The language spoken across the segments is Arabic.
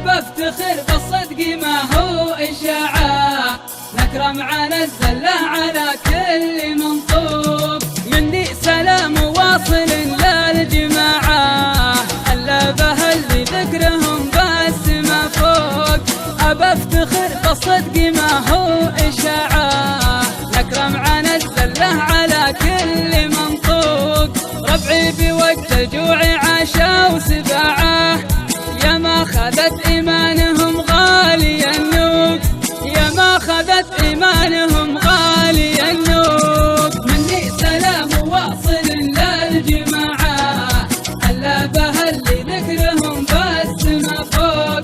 أبى أفتخر بالصدق ما هو إشاعة، نكرم على الزلة على كل منطوق. مني سلام واصل للجماعة، اللبه اللي ذكرهم بس ما فوق. أبى أفتخر بالصدق ما هو إشاعة، نكرم على الزلة على كل منطوق. ربعي بوقت الجوع عاشوا سباعة، يا ما خذت إيمانهم غالي النوق، يا ما خذت إيمانهم غالي النوق. مني سلام واصل للجماعة، اللبه اللي ذكرهم بس ما فوق.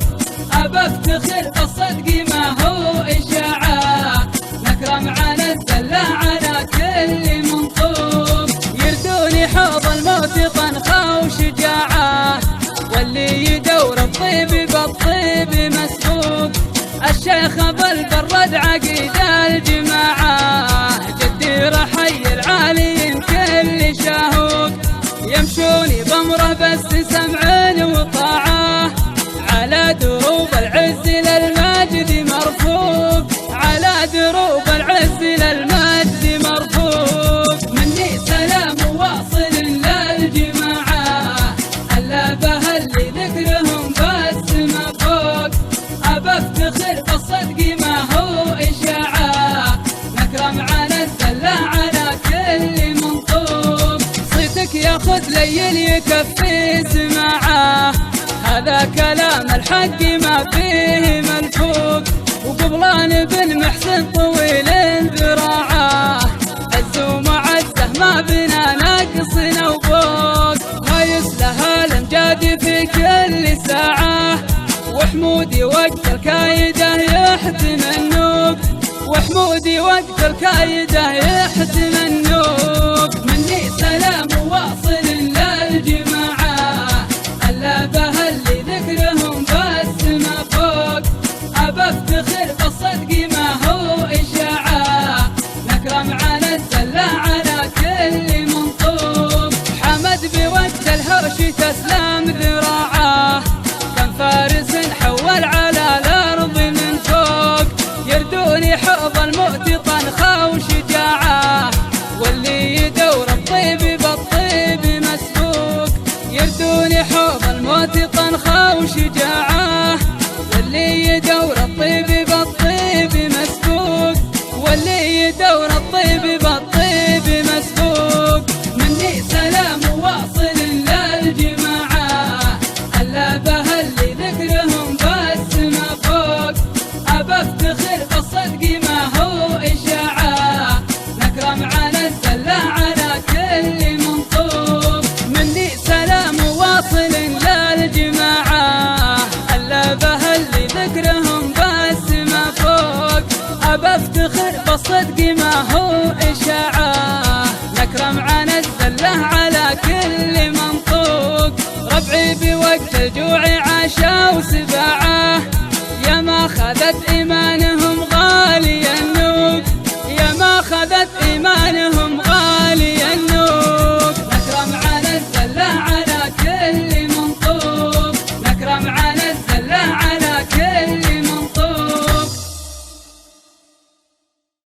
أبى أفتخر بالصدق ما هو إشاعة، نكرم على الزلة على كل منطوق. يردوني حوض الموت طنخة وشجاعة، واللي يدور الطيب بالطيب مسبوق. الشيخ ابو البرد عقيد الجماعة، جدي رحي العالي كل شاهوق. يمشوني بامره بس سمع وطاعة، على دروب العز للمجد مرفوق، على دروب العز للمجد مرفوق. مني سلام واصل للجماعة، اللبه اللي ذكرهم بس ما فوق. أبى أفتخر بالصدق ما هو إشاعة، نكرم على الزلة على كل منطوق. صيتك ياخذ ليل يكفي سماعة، هذا كلام الحق ما فيه ملفوق. وقبلان بن محسن طويل ذراعه، عز ومعزه ما بنا ناقص وفوق. هايس لها الامجاد في كل ساعه، وحمودي وقت الكايده يحتم النوق، وحمودي وقت الكايده يحتم النوق. مني سلام واصل للجماعه، اللبه اللي ذكرهم بس ما فوق. أبى أفتخر بالصدق ما هو إشاعة، نكرم على الزلة على كل منطوق. حمد بوقت الهوش تسلم ذراعه، كم فارس حول على الأرض من فوق. يردوني حوض الموت طنخة وشجاعة، واللي يدور الطيب بالطيب مسبوق. يردوني حوض الموت طنخة وشجاعة، واللي يدور الطيب بالطيب مسبوق، واللي يدور الطيب بالطيب مسبوق. مني سلام واصل للجماعة، اللبه اللي ذكرهم بس ما فوق. أبى أفتخر بالصدق ما هو إشاعة، نكرم على الزلة على كل منطوق. مني سلام واصل للجماعة، اللبه اللي ذكرهم بس ما فوق. أبى أفتخر بالصدق ما هو إشاعة، نكرم على الزلة على كل منطوق. ربعي بوقت الجوع